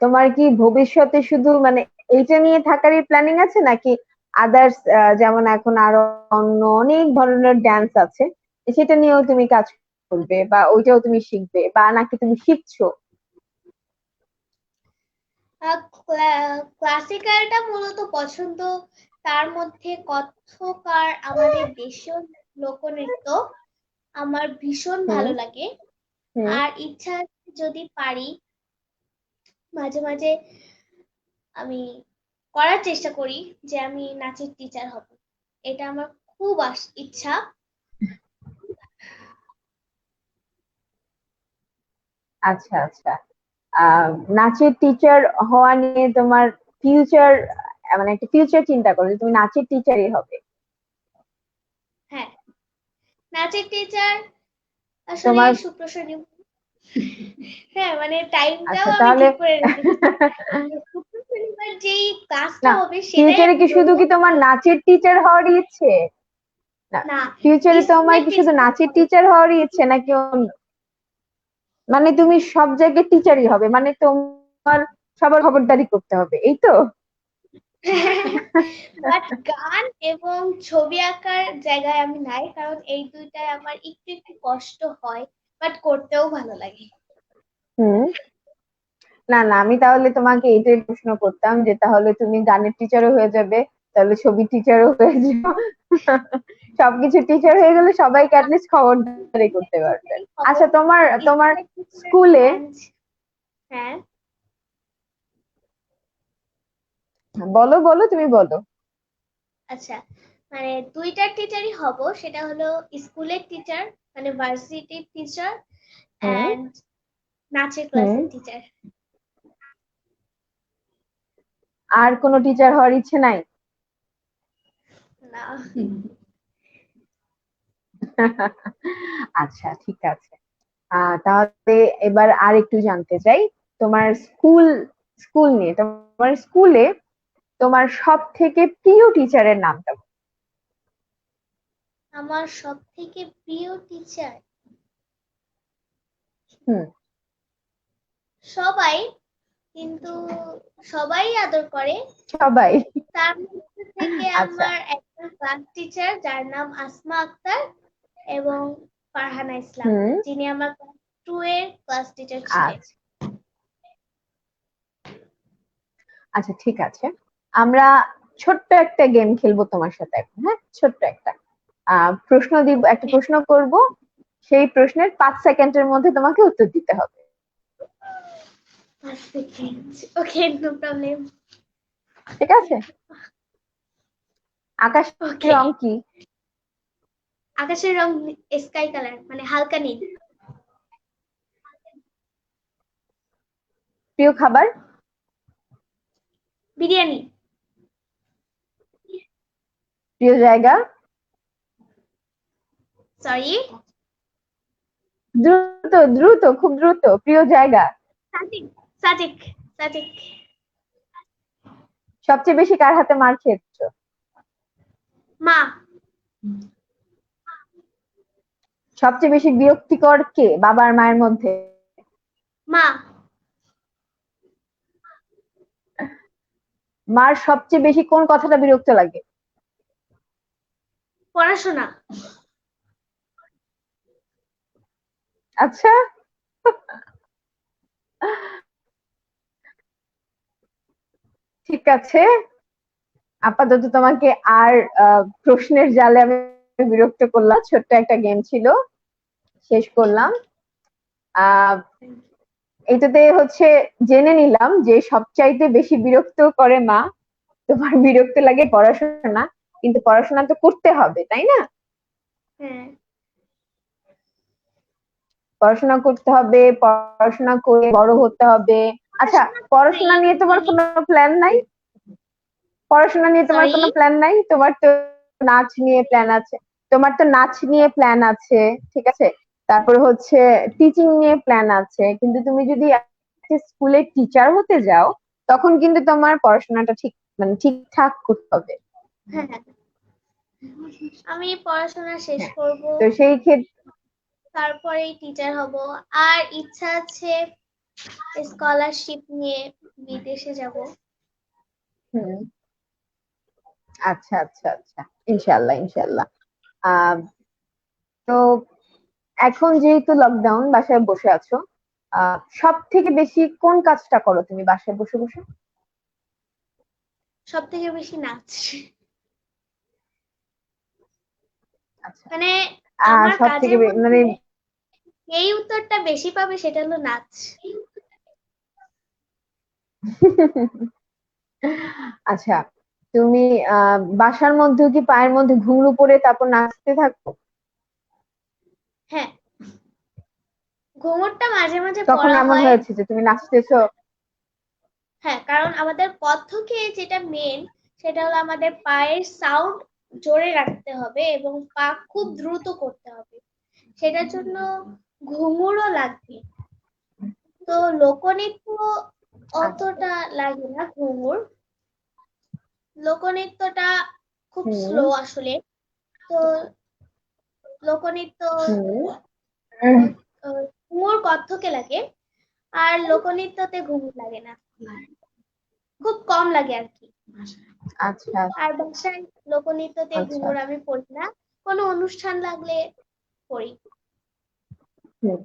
তোমার কি ভবিষ্যতে শুধু মানে এইটা নিয়ে থাকারই প্ল্যানিং আছে, নাকি আদার্স, যেমন এখন আরো অন্য অনেক ধরনের ডান্স আছে, সেটা নিয়েও তুমি কাজ করবে, বা ওইটাও তুমি শিখবে, বা নাকি তুমি শিখছো?
ক্লাসিক্যালটা মূলত পছন্দ, তার মধ্যে কত্থক আর আমাদের দেশীয় লোকনৃত্য আমার ভীষণ
হুম
ভালো লাগে।
হুম।
আর ইচ্ছা আছে যদি পারি মাঝে মাঝে আমি করার চেষ্টা করি যে আমি নাচের টিচার হব, এটা আমার খুব ইচ্ছা।
আচ্ছা আচ্ছা। নাচের টিচার হওয়া নিয়ে তোমার ফিউচার, মানে একটা ফিউচার চিন্তা করো যে তুমি নাচের টিচারই হবে?
হ্যাঁ, নাচের টিচার আসলে
তোমার
শুক্র শনি, হ্যাঁ মানে টাইমটাও
আচ্ছা
আমি
তাহলে
ঠিক করে রেখেছি, শুক্র শনিবার যেই ক্লাসটা
না,
হবে সেটাই
ফিউচারে
আমি
কি শুধু
করবো।
কি তোমার নাচের টিচার হওয়ার ইচ্ছে? না,
না,
ফিউচারে তোমার
স্কুলের
কি শুধু
টিচার
নাচের
হবে।
টিচার হওয়ারই ইচ্ছে, নাকি মানে তুমি সব জায়গায় টিচারই হবে, মানে তোমার সবার খবরদারি করতে হবে, এই তো?
বাট গান এবং ছবি আঁকার জায়গায় আমি নাই, কারণ এই দুইটায় আমার একটু একটু কষ্ট হয়, বাট করতেও ভালো লাগে।
হুম। না না, আমি তাহলে তোমাকে এইটাই প্রশ্ন করতাম যে তাহলে তুমি গানের টিচারও হয়ে যাবে, তাহলে ছবির টিচারও হয়ে যাও। সবকিছু টিচার হয়ে গেলে সবাইকে অ্যাটলিস্ট খবরদারি করতে পারবে।
টিচারই হব,
আচ্ছা, তোমার তোমার
স্কুলের টিচার
স্কুলে,
অ্যান্ড, হ্যাঁ,
বলো বলো তুমি বলো।
আচ্ছা, মানে দুইটা টিচারই হব, সেটা হলো স্কুলের টিচার মানে ভার্সিটির টিচার,
হুম
অ্যান্ড নাচের
হুম।
ক্লাসের টিচার।
আর কোনো টিচার হওয়ার ইচ্ছে নাই?
না।
আচ্ছা, ঠিক আছে। তাহলে এবার আর একটু জানতে চাই তোমার স্কুল স্কুল নিয়ে। তোমার স্কুলে তোমার সব থেকে প্রিয় টিচারের নামটা বলো।
আমার সব থেকে প্রিয় টিচার
হুম।
সবাই, কিন্তু সবাই আদর করে।
সবাই।
তার মধ্যে থেকে
আচ্ছা।
আমার একটা ক্লাস টিচার যার নাম আসমা আক্তার এবং ফারহানা ইসলাম,
হুম।
যিনি আমার ক্লাস 2 এর ক্লাস টিচার ছিলেন।
আচ্ছা আচ্ছা, ঠিক আছে। আমরা ছোট্ট একটা গেম খেলবো তোমার সাথে এখন, হ্যাঁ? ছোট্ট একটা প্রশ্ন দিব, একটা প্রশ্ন করব। সেই প্রশ্নের 5 সেকেন্ডের মধ্যে তোমাকে উত্তর দিতে হবে।
5 সেকেন্ড, ওকে, নো প্রবলেম।
ঠিক আছে? আকাশের
ওকে।
রং কি?
আকাশের রং স্কাই কালার, মানে হালকা নীল।
প্রিয় খাবার?
বিরিয়ানি।
প্রিয় জায়গা?
সরি,
দ্রুত দ্রুত, খুব দ্রুত, প্রিয় জায়গা।
সাজিক, সাজিক, সাজিক।
সবচেয়ে বেশি কার হাতে মার খেয়েছো?
মা।
সবচেয়ে বেশি বিরক্তিকর কে বাবা আর মায়ের মধ্যে?
মা।
মার সবচেয়ে বেশি কোন কথাটা বিরক্ত লাগে?
পড়াশোনা।
আচ্ছা, ঠিক আছে। আপাতত তোমাকে আর প্রশ্নের জালে আমি বিরক্ত করলাম। ছোট্ট একটা গেম ছিল, শেষ করলাম। আহ এটাতে হচ্ছে জেনে নিলাম যে সবচাইতে বেশি বিরক্ত করে মা। তোমার বিরক্ত লাগে পড়াশোনা, কিন্তু পড়াশোনা তো করতে হবে, তাই না?
হ্যাঁ।
পড়াশোনা করতে হবে, পড়াশোনা করে বড় হতে হবে। আচ্ছা,
পড়াশোনা করে
পড়াশোনা নিয়ে তোমার
জানি।
কোনো প্ল্যান নাই? পড়াশোনা নিয়ে তোমার
সরি।
কোনো প্ল্যান নাই? তোমার তো নাচ নিয়ে প্ল্যান আছে। তোমার তো নাচ নিয়ে প্ল্যান আছে, ঠিক আছে। তারপরে হচ্ছে টিচিং নিয়ে প্ল্যান আছে, কিন্তু তুমি যদি স্কুলের টিচার হতে যাও, তখন কিন্তু তোমার পড়াশোনাটা ঠিক, মানে ঠিকঠাক করতে হবে।
হ্যাঁ, আমি পড়াশোনা শেষ
হ্যাঁ,
করব,
তো সেই ক্ষেত্রে
তারপরেই টিচার হব। আর ইচ্ছা আছে স্কলারশিপ নিয়ে বিদেশে যাব।
হুম, আচ্ছা আচ্ছা আচ্ছা, ইনশাল্লাহ ইনশাল্লাহ। আহ তো এখন যেহেতু লকডাউন, বাসায় বসে আছো, সব থেকে বেশি কোন কাজটা করো তুমি বাসায় বসে বসে?
সব থেকে বেশি নাচ।
আচ্ছা।
মানে আমার
সব থেকে
কাজের
মানে
মধ্যে এই উত্তরটা বেশি পাবে, সেটা হলো নাচ।
আচ্ছা, তুমি বাসার মধ্যে কি পায়ের মধ্যে ঘুঙরু পরে তারপর নাচতে থাকো?
হ্যাঁ, ঘুঙুরটা মাঝে মাঝে
কখন
পড়া
এমন
হয়।
হয়েছে যে তুমি নাচতেছো?
হ্যাঁ, কারণ আমাদের কত্থকে যেটা মেন, সেটা হলো আমাদের পায়ের সাউন্ড জোরে রাখতে হবে এবং পা খুব দ্রুত করতে হবে। সেটার জন্য ঘুঙুরও লাগবে। তো লোকনৃত্য
আচ্ছা।
অতটা লাগে না ঘুঙুর। লোকনৃত্যটা খুব
হুম
স্লো আসলে। তো লোকনৃত্য
হুম।
ঘুঙুর কত্থকে লাগে, আর লোকনৃত্যতে ঘুঙুর লাগে না, খুব কম লাগে আর কি।
আচ্ছা
আর বাসায় লোকনৃত্যতে
আচ্ছা।
ঘুঙুর আমি পড়ি না, কোনো অনুষ্ঠান লাগলে পড়ি।
হুম।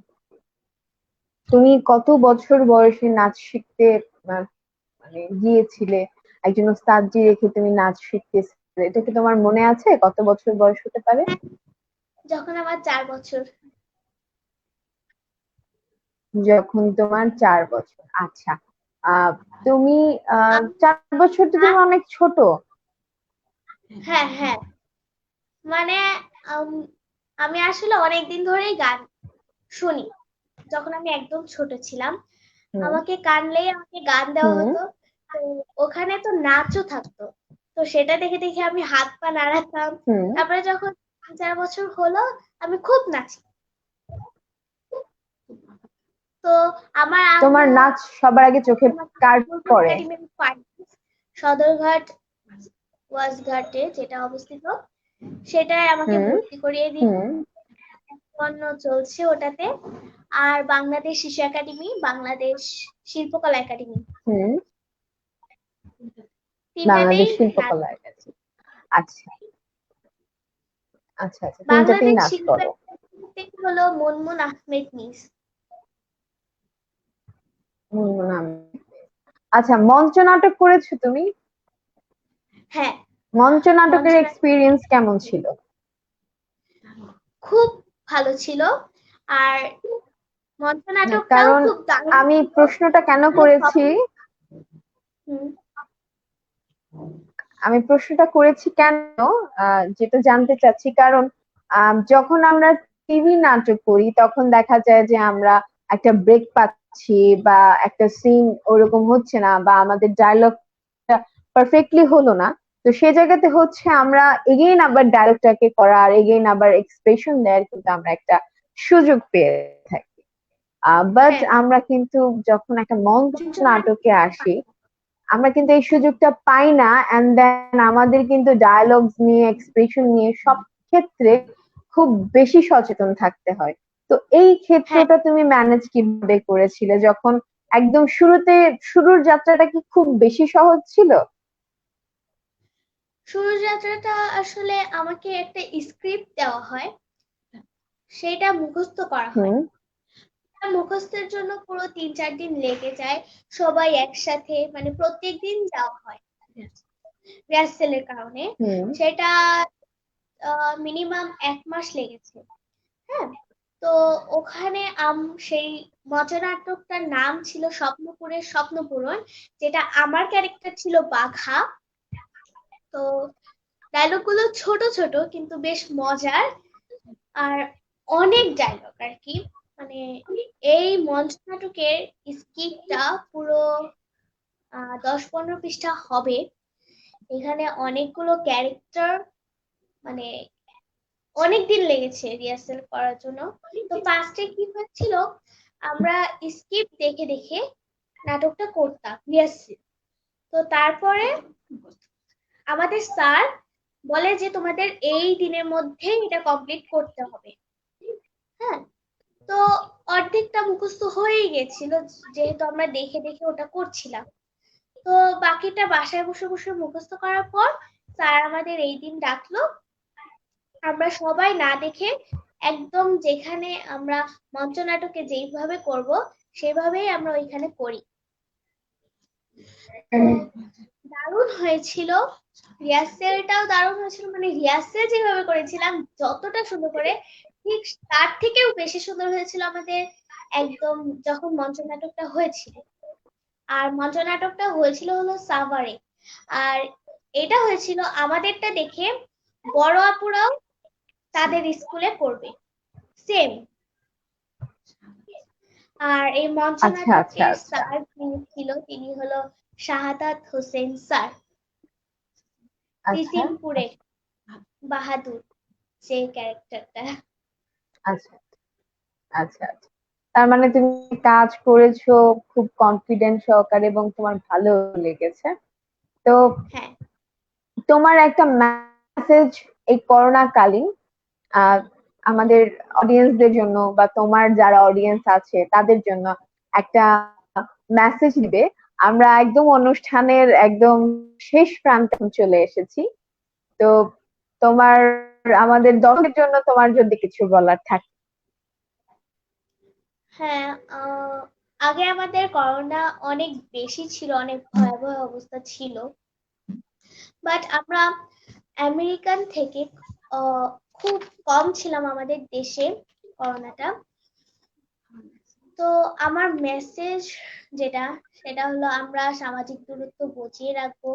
তুমি কত বছর বয়সে নাচ শিখতে আহ, মানে গিয়েছিলে? একজন ওস্তাদজি রেখে তুমি নাচ শিখতেছিলে, এটা কি তোমার মনে আছে? কত বছর বয়স হতে পারে?
হ্যাঁ, যখন আমার 4 বছর।
যখন তোমার 4 বছর, আচ্ছা। আহ তুমি
আমি
4 বছর তো তুমি
নাচ-
অনেক ছোট।
হ্যাঁ হ্যাঁ, মানে আম, আমি আসলে অনেকদিন ধরেই গান শুনি। যখন আমি একদম ছোট ছিলাম,
হুম
আমাকে কানলেই আমাকে গান দেওয়া
হুম
হতো। তো ওখানে তো নাচও থাকতো। তো সেটা দেখে দেখে আমি হাত পা নাড়াতাম।
হুম
তারপরে যখন 3-4 বছর হলো, আমি খুব নাচি। তো আমার
তোমার
আম্মু
নাচ সবার আগে চোখে
আমাকে
কার পড়ে?
একাডেমি সদরঘাট ওয়াজঘাটে যেটা অবস্থিত, সেটাই আমাকে
হুম
ভর্তি করিয়ে দিই।
হুম
এখন চলছে ওটাতে। আর বাংলাদেশ শিশু একাডেমি, বাংলাদেশ শিল্পকলা একাডেমি,
হুম
তিনটাতেই
বাংলাদেশ
নাচ।
শিল্পকলা একাডেমি। আচ্ছা আচ্ছা আচ্ছা, তিনটাতেই
বাংলাদেশ
নাচ
শিল্প
করো।
একাডেমি হলো মুনমুন আহমেদ মিস।
নাম। আচ্ছা, মঞ্চ নাটক করেছো তুমি?
হ্যাঁ,
মঞ্চ নাটকের
মঞ্চনাটক
এক্সপিরিয়েন্স কেমন ছিল?
খুব ভালো ছিল। আর
না,
মঞ্চনাটকটাও
কারণ
খুব দারুণ
আমি
ছিল।
প্রশ্নটা কেন
পুরো
করেছি,
স্বপ্ন। হুম,
আমি প্রশ্নটা করেছি কেন, যেটা জানতে চাচ্ছি, কারণ যখন আমরা টিভি নাটক করি তখন দেখা যায় যে আমরা একটা ব্রেক পাচ্ছি, বা একটা সিন ওরকম হচ্ছে না, বা আমাদের ডায়লগ পারফেক্টলি হলো না। তো সে জায়গাতে হচ্ছে আমরা এগেইন আবার ডায়লগটাকে করার, এগেইন আবার এক্সপ্রেশন দেওয়ার কিন্তু আমরা একটা সুযোগ পেয়ে থাকি। বাট
হ্যাঁ,
আমরা কিন্তু যখন একটা মঞ্চ
মঞ্চনাটক
নাটকে আসি, আমরা কিন্তু এই সুযোগটা পাই না, এন্ড দেন আমাদের কিন্তু ডায়ালগস নিয়ে, এক্সপ্রেশন নিয়ে সব ক্ষেত্রে খুব বেশি সচেতন থাকতে হয়। তো এই
হ্যাঁ,
ক্ষেত্রটা তুমি ম্যানেজ কিভাবে করেছিলে, যখন একদম শুরুতে, শুরুর যাত্রাটা কি খুব বেশি সহজ ছিল?
শুরুর যাত্রাটা আসলে আমাকে একটা স্ক্রিপ্ট দেওয়া হয়, সেটা মুখস্থ করা হয়।
হুম
মুখস্থের জন্য পুরো 3-4 দিন লেগে যায়। সবাই একসাথে মানে প্রত্যেকদিন যাওয়া হয় রিহার্সেলের কারণে।
হুম
সেটা মিনিমাম 1 মাস লেগেছে। হ্যাঁ, তো ওখানে সেই মঞ্চনাটকটার নাম ছিল স্বপ্নপুরের স্বপ্নপূরণ, যেটা আমার ক্যারেক্টার ছিল বাঘা। তো ডায়লগ গুলো ছোট ছোট কিন্তু বেশ মজার। আর অনেক ডায়লগ আর কি। মানে এই মঞ্চ নাটকের স্ক্রিপ্টটা পুরো 10-15 পৃষ্ঠা হবে। এখানে অনেকগুলো ক্যারেক্টার, মানে অনেক দিন লেগেছে রিহার্সেল করার জন্য। তো ফার্স্টে কি হচ্ছিল, আমরা স্ক্রিপ্ট দেখে দেখে নাটকটা করতাম রিহার্সেল। তো তারপরে আমাদের স্যার বলে যে তোমাদের এই দিনের মধ্যে এটা কমপ্লিট করতে হবে। হ্যাঁ, তো অর্ধেকটা মুখস্থ হয়েই গেছিল, যেহেতু আমরা দেখে দেখে ওটা করছিলাম। তো বাকিটা বাসায় বসে বসে মুখস্থ করার পর স্যার আমাদের এই দিন ডাকলো। আমরা সবাই না দেখে একদম যেখানে আমরা মঞ্চনাটকে যেইভাবে করব সেভাবেই আমরা ওইখানে করি। তো দারুণ হয়েছিল। রিহার্সেলটাও দারুণ হয়েছিল, মানে রিহার্সেল যেভাবে করেছিলাম যতটা সুন্দর করে, ঠিক তার থেকেও বেশি সুন্দর হয়েছিল আমাদের একদম যখন মঞ্চনাটকটা হয়েছিল। আর মঞ্চনাটকটা হয়েছিল হলো সাভারে। আর এটা হয়েছিল আমাদেরটা দেখে বড় আপুরাও তাদের স্কুলে করবে সেম। আর এই
আচ্ছা আচ্ছা
মঞ্চনাটকের
আচ্ছা
স্যার যিনি ছিল তিনি হলো শাহাদাত হোসেন স্যার,
আচ্ছা
তিসিমপুরের বাহাদুর যে ক্যারেক্টারটা।
আচ্ছা আচ্ছা আচ্ছা। তার মানে তুমি কাজ করেছো খুব কনফিডেন্ট সহকারে এবং তোমার ভালো লেগেছে। তো
হ্যাঁ,
তোমার একটা মেসেজ এই করোনা কালীন আহ আমাদের অডিয়েন্সদের জন্য, বা তোমার যারা অডিয়েন্স আছে তাদের জন্য একটা মেসেজ দিবে। আমরা একদম অনুষ্ঠানের একদম শেষ প্রান্তে চলে এসেছি। তো তোমার, আমাদের দর্শকের জন্য তোমার যদি কিছু বলার থাকে।
হ্যাঁ, আগে আমাদের করোনা অনেক বেশি ছিল, অনেক ভয়াবহ অবস্থা ছিল। বাট আমরা আমেরিকান থেকে আহ, খুব কম ছিলাম আমাদের দেশে করোনাটা। তো আমার মেসেজ যেটা, সেটা হলো আমরা সামাজিক দূরত্ব বজিয়ে রাখবো,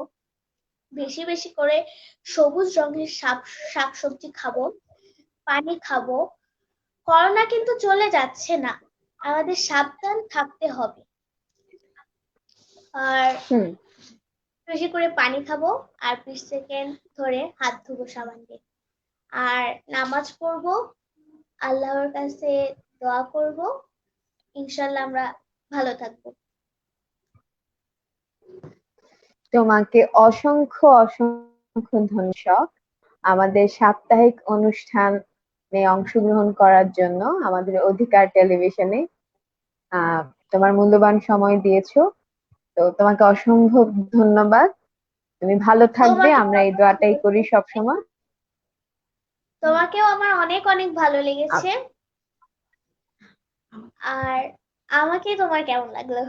বেশি বেশি করে সবুজ রঙের শাকসবজি খাবো, পানি খাবো। করোনা কিন্তু চলে যাচ্ছে না, আমাদের সাবধান থাকতে হবে, আর
হুম।
বেশি করে পানি খাবো, আর 20 সেকেন্ড ধরে হাত ধুবো সাবান দিয়ে, আর নামাজ পড়বো, আল্লাহর কাছে দোয়া করব, ইনশাল্লাহ আমরা ভালো থাকবো।
তোমাকে অসংখ্য অসংখ্য ধন্যবাদ আমাদের সাপ্তাহিক অনুষ্ঠানে অংশগ্রহণ করার জন্য, আমাদের অধিকার টেলিভিশনে আহ তোমার মূল্যবান সময় দিয়েছো। তো তোমাকে অসম্ভব ধন্যবাদ। তুমি ভালো থাকবে,
তোমাকে
আমরা এই দোয়াটাই করি সব সময়।
তোমাকেও আমার অনেক অনেক ভালো লেগেছে। আর আমাকে তোমার কেমন লাগলো?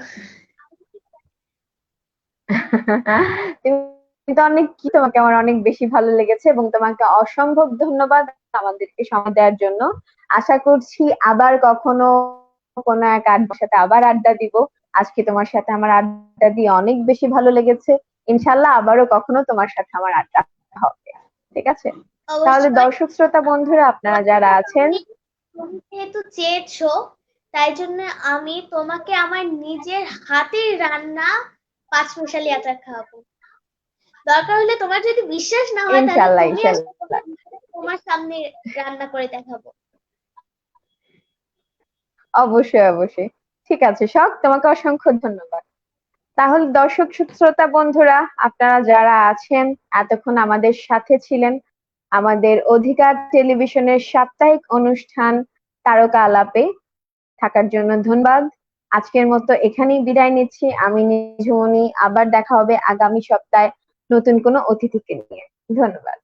তুমি তো অনেক কি, তোমাকে আমার অনেক বেশি ভালো লেগেছে এবং তোমাকে অসম্ভব ধন্যবাদ আমাদেরকে সময় দেওয়ার জন্য। আশা করছি আবার কখনো কোনো এক আড্ডার সাথে আবার আড্ডা দিব। আজকে তোমার সাথে আমার আড্ডা দিয়ে অনেক বেশি ভালো লেগেছে। ইনশাল্লাহ আবারও কখনো তোমার সাথে আমার আড্ডা হবে। ঠিক আছে? তাহলে
অবশ্যই।
দর্শক শ্রোতা বন্ধুরা, আপনারা যারা আছেন,
তুমি যেহেতু চেয়েছো, তাই জন্য আমি তোমাকে আমার নিজের হাতের রান্না 5 মিশালি আচার খাওয়াবো। দরকার হলে তোমার যদি বিশ্বাস না হয়, তাহলে
ইনশাল্লাহ
তুমি আসো,
ইনশাল্লাহ।
তোমার সামনে রান্না করে দেখাবো।
অবশ্যই অবশ্যই। ঠিক আছে, শখ, তোমাকে অসংখ্য ধন্যবাদ। তাহলে দর্শক শ্রোতা বন্ধুরা, আপনারা যারা আছেন এতক্ষণ আমাদের সাথে ছিলেন, আমাদের অধিকার টেলিভিশনের সাপ্তাহিক অনুষ্ঠান তারকা আলাপে থাকার জন্য ধন্যবাদ। আজকের মতো এখানেই বিদায় নিচ্ছি। আমি নিঝুমনি, আবার দেখা হবে আগামী সপ্তাহে নতুন কোনো অতিথিকে নিয়ে। ধন্যবাদ।